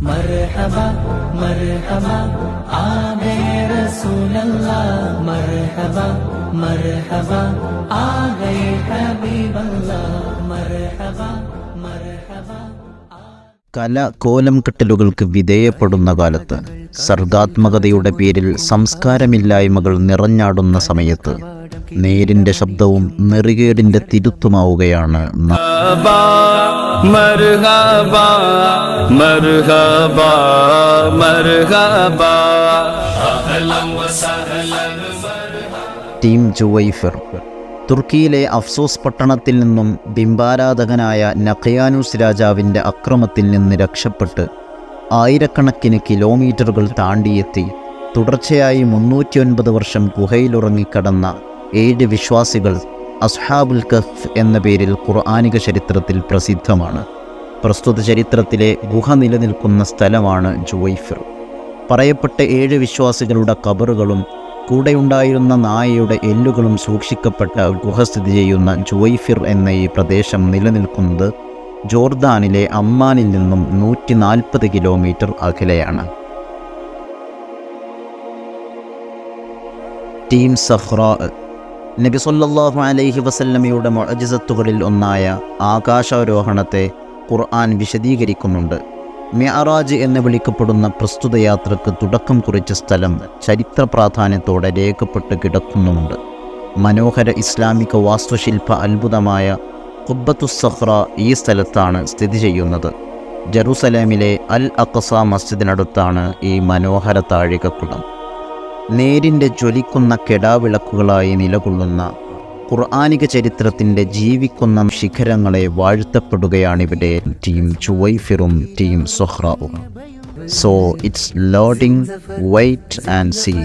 मरहबा मरहबा आ गए रसूल अल्लाह, मरहबा मरहबा आ गए हबीब अल्लाह, मरहबा मरहबा. കല കോലം കെട്ടലുകൾക്ക് വിധേയപ്പെടുന്ന കാലത്ത്, സർഗാത്മകതയുടെ പേരിൽ സംസ്കാരമില്ലായ്മകൾ നിറഞ്ഞാടുന്ന സമയത്ത്, നേരിന്റെ ശബ്ദവും നെറികേടിന്റെ തിരുത്തുമാവുകയാണ് മർഹബാ മർഹബാ മർഹബാ. ടീം ജുവൈഫിർ. തുർക്കിയിലെ അഫ്സോസ് പട്ടണത്തിൽ നിന്നും ബിംബാരാധകനായ നഖയാനൂസ് രാജാവിൻ്റെ അക്രമത്തിൽ നിന്ന് രക്ഷപ്പെട്ട് ആയിരക്കണക്കിന് കിലോമീറ്ററുകൾ താണ്ടിയെത്തി തുടർച്ചയായി 309 വർഷം ഗുഹയിലുറങ്ങിക്കടന്ന 7 വിശ്വാസികൾ അസ്ഹാബുൽ കഹ്ഫ് എന്ന പേരിൽ ഖുർആനിക ചരിത്രത്തിൽ പ്രസിദ്ധമാണ്. പ്രസ്തുത ചരിത്രത്തിലെ ഗുഹ നിലനിൽക്കുന്ന സ്ഥലമാണ് ജുവൈഫിർ. പറയപ്പെട്ട 7 വിശ്വാസികളുടെ ഖബറുകളും കൂടെയുണ്ടായിരുന്ന നായയുടെ എല്ലുകളും സൂക്ഷിക്കപ്പെട്ട ഗുഹ സ്ഥിതി ചെയ്യുന്ന ജുവൈഫിർ എന്ന ഈ പ്രദേശം നിലനിൽക്കുന്നത് ജോർദാനിലെ അമ്മാനിൽ നിന്നും 140 കിലോമീറ്റർ അകലെയാണ്. ടീം സഹ്റാ. നബി സല്ലല്ലാഹു അലൈഹി വസല്ലമയുടെ മുഅ്ജിസത്തുകളിൽ ഒന്നായ ആകാശാരോഹണത്തെ ഖുർആൻ വിശദീകരിക്കുന്നുണ്ട്. മിഅറാജ് എന്ന് വിളിക്കപ്പെടുന്ന പ്രസ്തുത യാത്രക്ക് തുടക്കം കുറിച്ച സ്ഥലം ചരിത്ര പ്രാധാന്യത്തോടെ രേഖപ്പെട്ട് കിടക്കുന്നുമുണ്ട്. മനോഹര ഇസ്ലാമിക വാസ്തുശില്പ അത്ഭുതമായ ഖുബ്ബത്തുസ് സഖ്റ ഈ സ്ഥലത്താണ് സ്ഥിതി ചെയ്യുന്നത്. ജെറുസലേമിലെ അൽ അഖ്സ മസ്ജിദിനടുത്താണ് ഈ മനോഹര താഴികക്കുളം. നേരിൻ്റെ ജ്വലിക്കുന്ന കെടാവിളക്കുകളായി നിലകൊള്ളുന്ന ഖുർആനിക ചരിത്രത്തിൻ്റെ ജീവിക്കുന്ന ശിഖരങ്ങളെ വാഴ്ത്തപ്പെടുകയാണിവിടെ ടീം ജുവൈഫിറും ടീം സഹ്റാവും. So it's loading, wait and see.